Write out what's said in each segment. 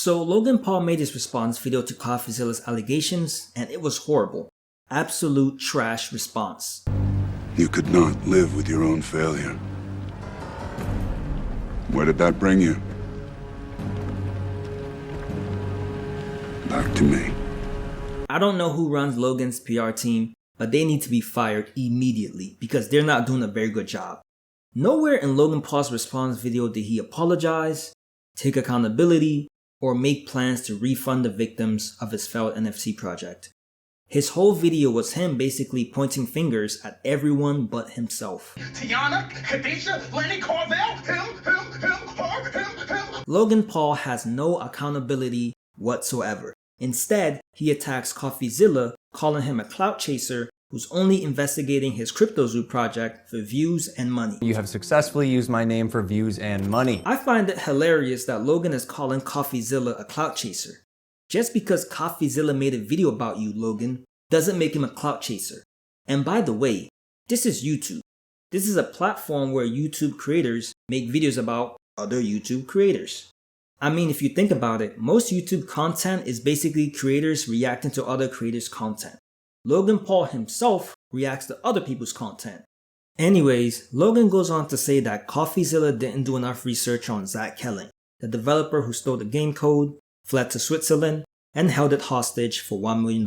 So Logan Paul made his response video to Coffeezilla's allegations, and it was horrible. Absolute trash response. You could not live with your own failure. Where did that bring you? Back to me. I don't know who runs Logan's PR team, but they need to be fired immediately because they're not doing a very good job. Nowhere in Logan Paul's response video did he apologize, take accountability, or make plans to refund the victims of his failed NFT project. His whole video was him basically pointing fingers at everyone but himself. Tiana, Khadisha, Lenny Carvel, him. Logan Paul has no accountability whatsoever. Instead, he attacks Coffeezilla, calling him a clout chaser who's only investigating his Cryptozoo project for views and money. You have successfully used my name for views and money. I find it hilarious that Logan is calling Coffeezilla a clout chaser. Just because Coffeezilla made a video about you, Logan, doesn't make him a clout chaser. And by the way, this is YouTube. This is a platform where YouTube creators make videos about other YouTube creators. I mean, if you think about it, most YouTube content is basically creators reacting to other creators' content. Logan Paul himself reacts to other people's content. Anyways, Logan goes on to say that Coffeezilla didn't do enough research on Zach Kelling, the developer who stole the game code, fled to Switzerland, and held it hostage for $1 million.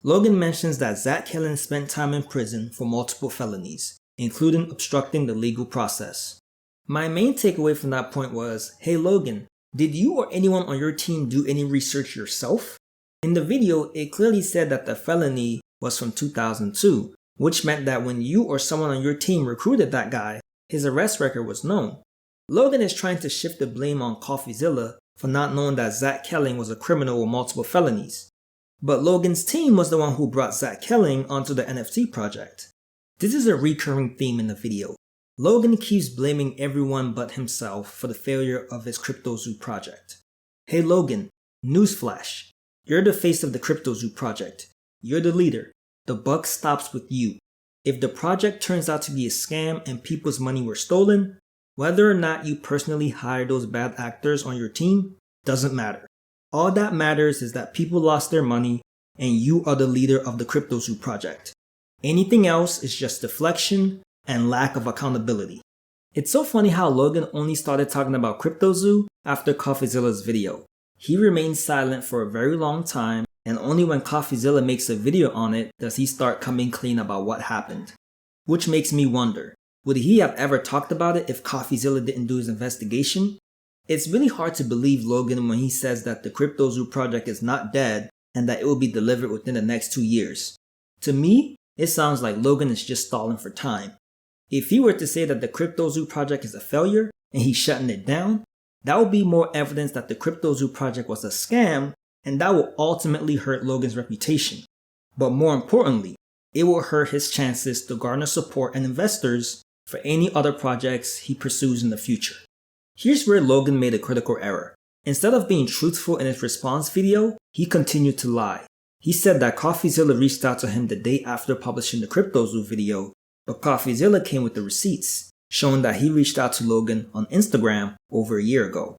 Logan mentions that Zach Kelling spent time in prison for multiple felonies, including obstructing the legal process. My main takeaway from that point was, hey Logan, did you or anyone on your team do any research yourself? In the video, it clearly said that the felony was from 2002, which meant that when you or someone on your team recruited that guy, his arrest record was known. Logan is trying to shift the blame on Coffeezilla for not knowing that Zach Kelling was a criminal with multiple felonies. But Logan's team was the one who brought Zach Kelling onto the NFT project. This is a recurring theme in the video. Logan keeps blaming everyone but himself for the failure of his Cryptozoo project. Hey Logan, newsflash. You're the face of the Cryptozoo project. You're the leader. The buck stops with you. If the project turns out to be a scam and people's money were stolen, whether or not you personally hired those bad actors on your team doesn't matter. All that matters is that people lost their money and you are the leader of the Cryptozoo project. Anything else is just deflection and lack of accountability. It's so funny how Logan only started talking about Cryptozoo after Coffeezilla's video. He remains silent for a very long time, and only when Coffeezilla makes a video on it does he start coming clean about what happened. Which makes me wonder, would he have ever talked about it if Coffeezilla didn't do his investigation? It's really hard to believe Logan when he says that the Cryptozoo project is not dead and that it will be delivered within the next 2 years. To me, it sounds like Logan is just stalling for time. If he were to say that the Cryptozoo project is a failure and he's shutting it down, that would be more evidence that the Cryptozoo project was a scam, and that will ultimately hurt Logan's reputation. But more importantly, it will hurt his chances to garner support and investors for any other projects he pursues in the future. Here's where Logan made a critical error. Instead of being truthful in his response video, he continued to lie. He said that Coffeezilla reached out to him the day after publishing the Cryptozoo video, but Coffeezilla came with the receipts, showing that he reached out to Logan on Instagram over a year ago.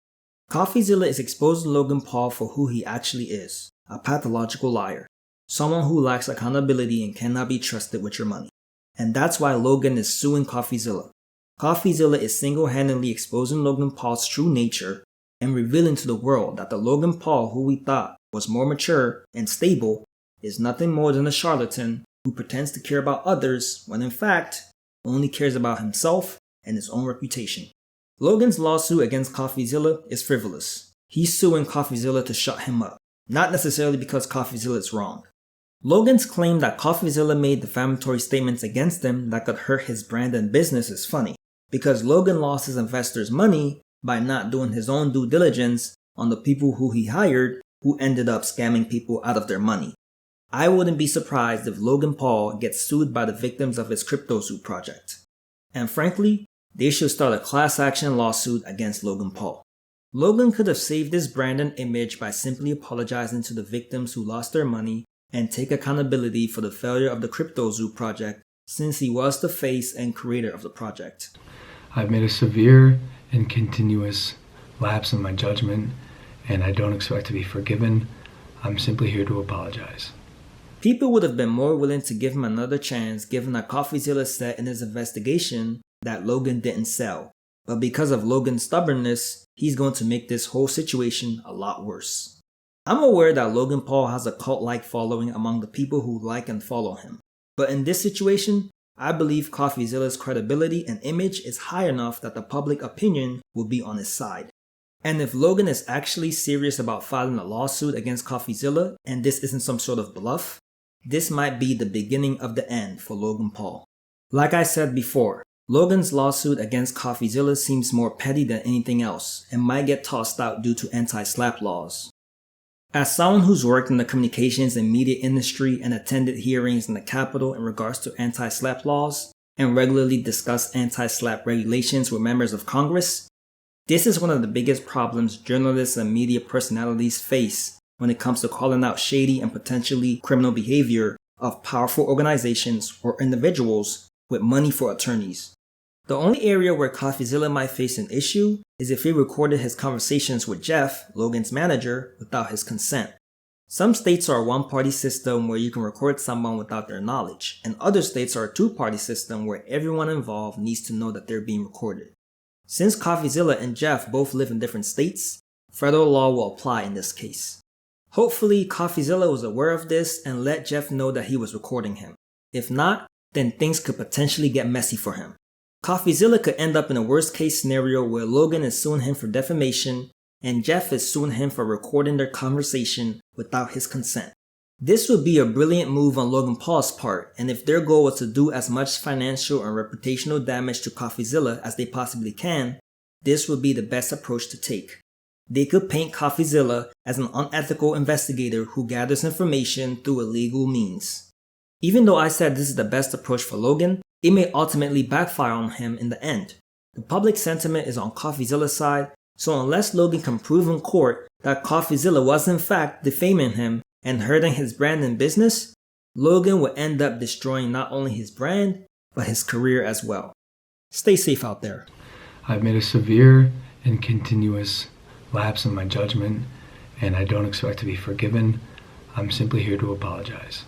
Coffeezilla is exposing Logan Paul for who he actually is, a pathological liar, someone who lacks accountability and cannot be trusted with your money. And that's why Logan is suing Coffeezilla. Coffeezilla is single-handedly exposing Logan Paul's true nature and revealing to the world that the Logan Paul who we thought was more mature and stable is nothing more than a charlatan who pretends to care about others when in fact only cares about himself and his own reputation. Logan's lawsuit against Coffeezilla is frivolous. He's suing Coffeezilla to shut him up, not necessarily because Coffeezilla is wrong. Logan's claim that Coffeezilla made defamatory statements against him that could hurt his brand and business is funny, because Logan lost his investors' money by not doing his own due diligence on the people who he hired who ended up scamming people out of their money. I wouldn't be surprised if Logan Paul gets sued by the victims of his Cryptozoo project. And frankly, they should start a class action lawsuit against Logan Paul. Logan could have saved his brand and image by simply apologizing to the victims who lost their money and take accountability for the failure of the Cryptozoo project, since he was the face and creator of the project. I've made a severe and continuous lapse in my judgment and I don't expect to be forgiven. I'm simply here to apologize. People would have been more willing to give him another chance given that Coffeezilla said in his investigation that Logan didn't sell. But because of Logan's stubbornness, he's going to make this whole situation a lot worse. I'm aware that Logan Paul has a cult-like following among the people who like and follow him. But in this situation, I believe Coffeezilla's credibility and image is high enough that the public opinion will be on his side. And if Logan is actually serious about filing a lawsuit against Coffeezilla and this isn't some sort of bluff, this might be the beginning of the end for Logan Paul. Like I said before, Logan's lawsuit against Coffeezilla seems more petty than anything else and might get tossed out due to anti-slap laws. As someone who's worked in the communications and media industry and attended hearings in the Capitol in regards to anti-slap laws and regularly discussed anti-slap regulations with members of Congress, this is one of the biggest problems journalists and media personalities face when it comes to calling out shady and potentially criminal behavior of powerful organizations or individuals with money for attorneys. The only area where Coffeezilla might face an issue is if he recorded his conversations with Jeff, Logan's manager, without his consent. Some states are a one-party system where you can record someone without their knowledge, and other states are a two-party system where everyone involved needs to know that they're being recorded. Since Coffeezilla and Jeff both live in different states, federal law will apply in this case. Hopefully, Coffeezilla was aware of this and let Jeff know that he was recording him. If not, then things could potentially get messy for him. Coffeezilla could end up in a worst case scenario where Logan is suing him for defamation and Jeff is suing him for recording their conversation without his consent. This would be a brilliant move on Logan Paul's part, and if their goal was to do as much financial and reputational damage to Coffeezilla as they possibly can, this would be the best approach to take. They could paint Coffeezilla as an unethical investigator who gathers information through illegal means. Even though I said this is the best approach for Logan, it may ultimately backfire on him in the end. The public sentiment is on Coffeezilla's side, so unless Logan can prove in court that Coffeezilla was in fact defaming him and hurting his brand and business, Logan will end up destroying not only his brand, but his career as well. Stay safe out there. I've made a severe and continuous lapse in my judgment, and I don't expect to be forgiven. I'm simply here to apologize.